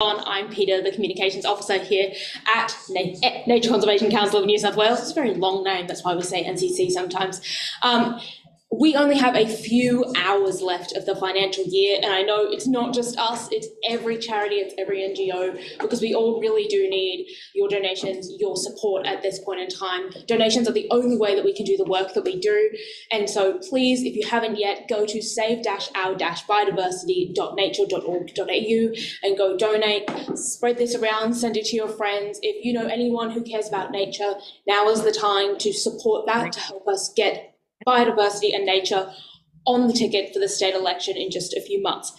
I'm Peter, the Communications Officer here at Nature Conservation Council of New South Wales. It's a very long name, that's why we say NCC sometimes. We only have a few hours left of the financial year, and I know it's not just us, it's every charity, it's every NGO, because we all really do need your donations, your support at this point in time. Donations are the only way that we can do the work that we do, and so please, if you haven't yet, go to save-our-biodiversity.nature.org.au and go donate, spread this around, send it to your friends. If you know anyone who cares about nature, now is the time to support that, to help us get biodiversity and nature on the ticket for the state election in just a few months.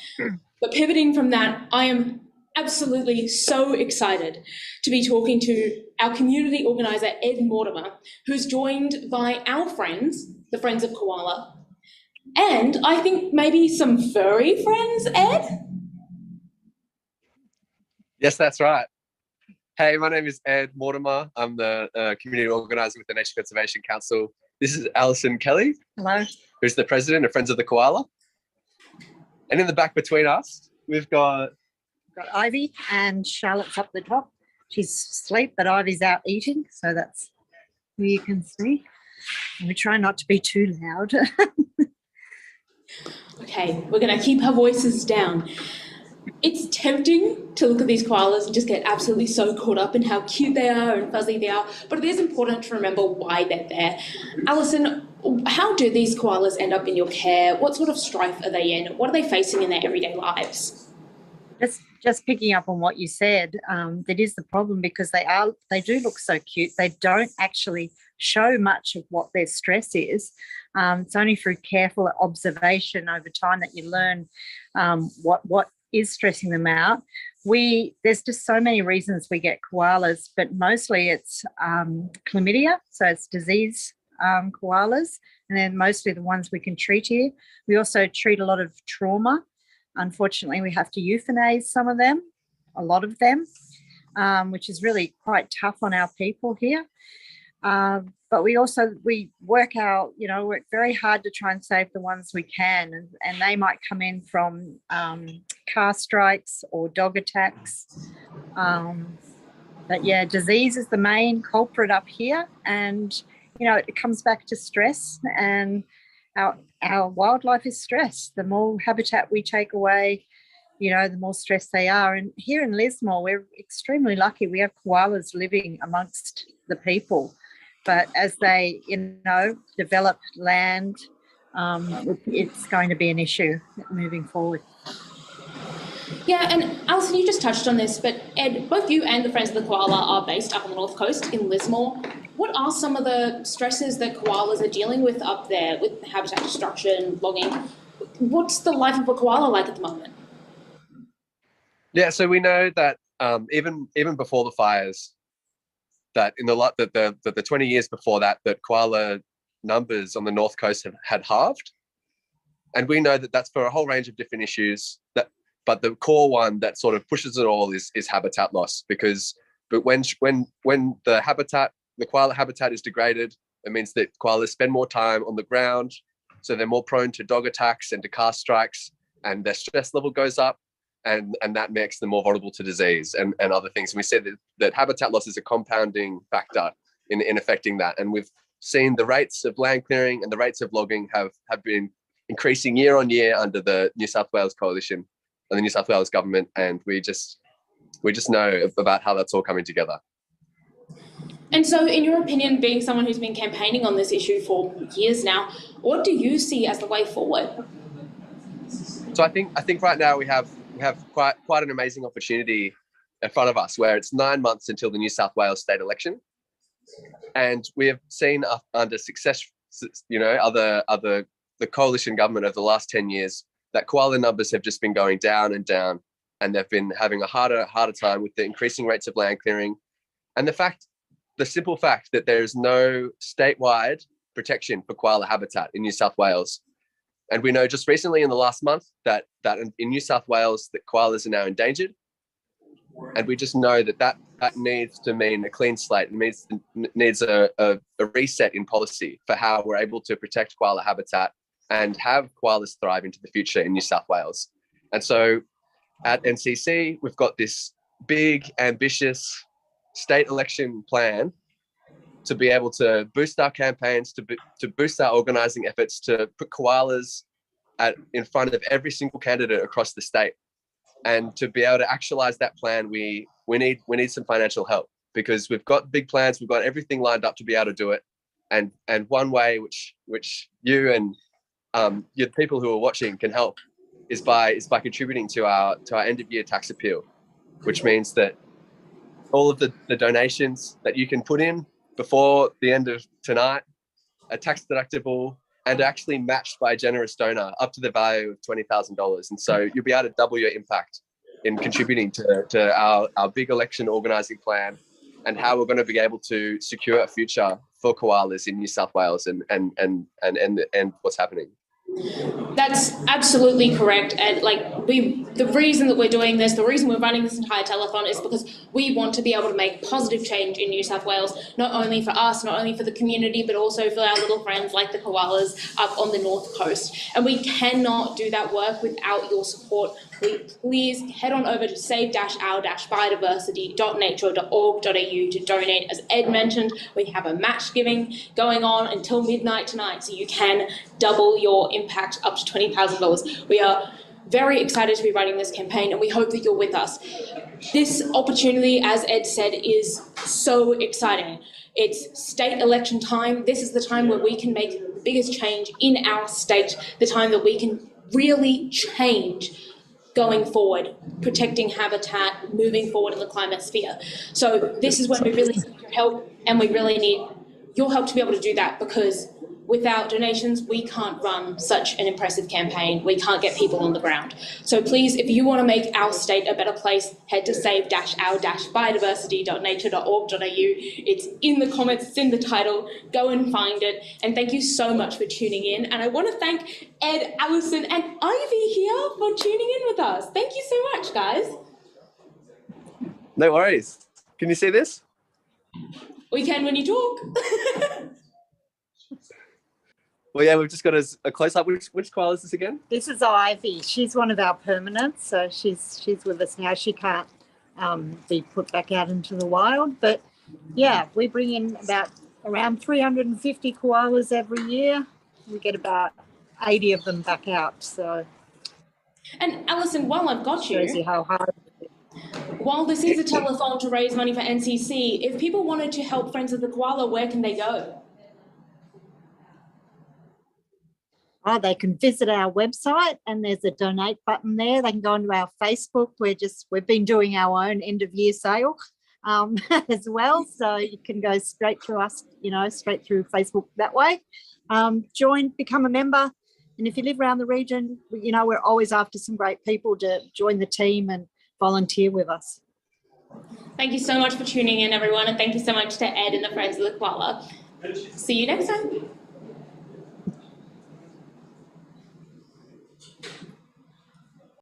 But pivoting from that, I am absolutely so excited to be talking to our community organiser, Ed Mortimer, who's joined by our friends, the Friends of Koala, and I think maybe some furry friends, Ed? Yes, that's right. Hey, my name is Ed Mortimer. I'm the community organiser with the Nature Conservation Council. This is Alison Kelly. Hello. Who's the president of Friends of the Koala. And in the back between us, we've got Ivy, and Charlotte's up the top. She's asleep, but Ivy's out eating, so that's who you can see. And we try not to be too loud. Okay, we're going to keep our voices down. It's tempting to look at these koalas and just get absolutely so caught up in how cute they are and fuzzy they are, but it is important to remember why they're there. Alison, how do these koalas end up in your care? What sort of strife are they in? What are they facing in their everyday lives? Just picking up on what you said, that is the problem, because they do look so cute. They don't actually show much of what their stress is. It's only through careful observation over time that you learn what is stressing them out. There's just so many reasons we get koalas, but mostly it's chlamydia, so it's disease koalas, and then mostly the ones we can treat here. We also treat a lot of trauma. Unfortunately, we have to euthanize some of them, a lot of them, which is really quite tough on our people here. But we work very hard to try and save the ones we can, and they might come in from car strikes or dog attacks. But yeah, disease is the main culprit up here, and it comes back to stress, and our wildlife is stressed. The more habitat we take away, the more stressed they are. And here in Lismore, we're extremely lucky. We have koalas living amongst the people. But as they, develop land, it's going to be an issue moving forward. Yeah, and Alison, you just touched on this, but Ed, both you and the Friends of the Koala are based up on the North Coast in Lismore. What are some of the stresses that koalas are dealing with up there with habitat destruction, logging? What's the life of a koala like at the moment? Yeah, so we know that even before the fires, that in the 20 years before that koala numbers on the North Coast had halved, and we know that that's for a whole range of different issues. But the core one that sort of pushes it all is habitat loss, but when the koala habitat is degraded, it means that koalas spend more time on the ground, so they're more prone to dog attacks and to car strikes, and their stress level goes up, and that makes them more vulnerable to disease and other things. And we said that habitat loss is a compounding factor in affecting that. And we've seen the rates of land clearing and the rates of logging have been increasing year on year under the New South Wales Coalition and the New South Wales government, and we just know about how that's all coming together. And so, in your opinion, being someone who's been campaigning on this issue for years now, what do you see as the way forward? So I think right now we have quite an amazing opportunity in front of us, where it's 9 months until the New South Wales state election, and we have seen under success, the coalition government over the last 10 years, that koala numbers have just been going down and down, and they've been having a harder time with the increasing rates of land clearing, and the simple fact that there is no statewide protection for koala habitat in New South Wales. And we know just recently in the last month that in New South Wales that koalas are now endangered, and we just know that needs to mean a clean slate. It needs a reset in policy for how we're able to protect koala habitat and have koalas thrive into the future in New South Wales. And so at NCC, we've got this big, ambitious state election plan to be able to boost our campaigns, to boost our organising efforts, to put koalas in front of every single candidate across the state. And to be able to actualise that plan, we need some financial help, because we've got big plans, we've got everything lined up to be able to do it. And one way which you and your people who are watching can help is by contributing to our end of year tax appeal, which means that all of the donations that you can put in before the end of tonight are tax deductible and actually matched by a generous donor up to the value of $20,000. And so you'll be able to double your impact in contributing to our big election organising plan and how we're going to be able to secure a future for koalas in New South Wales and what's happening. That's absolutely correct. And the reason that we're doing this, the reason we're running this entire telethon is because we want to be able to make positive change in New South Wales, not only for us, not only for the community, but also for our little friends like the koalas up on the North Coast. And we cannot do that work without your support. Please head on over to save-our-biodiversity.nature.org.au to donate. As Ed mentioned, we have a match giving going on until midnight tonight, so you can double your impact up to $20,000. We are very excited to be running this campaign, and we hope that you're with us. This opportunity, as Ed said, is so exciting. It's state election time. This is the time where we can make the biggest change in our state, the time that we can really change going forward, protecting habitat, moving forward in the climate sphere. So this is when we really need your help, and we really need your help to be able to do that, because without donations, we can't run such an impressive campaign. We can't get people on the ground. So please, if you want to make our state a better place, head to save-our-biodiversity.nature.org.au. It's in the comments, it's in the title. Go and find it. And thank you so much for tuning in. And I want to thank Ed, Alison, and Ivy here for tuning in with us. Thank you so much, guys. No worries. Can you see this? We can when you talk. Well, yeah, we've just got a close-up. Which koala is this again? This is Ivy. She's one of our permanents, so she's with us now. She can't be put back out into the wild, but yeah, we bring in around 350 koalas every year. We get about 80 of them back out. So, and Alison, while I've got you, shows you how hard. While this is a telethon to raise money for NCC, if people wanted to help Friends of the Koala, where can they go? Oh, they can visit our website and there's a donate button there. They can go onto our Facebook. We've been doing our own end of year sale as well. So you can go straight through us, straight through Facebook that way. Become a member. And if you live around the region, we're always after some great people to join the team and volunteer with us. Thank you so much for tuning in, everyone. And thank you so much to Ed and the Friends of the Koala. See you next time.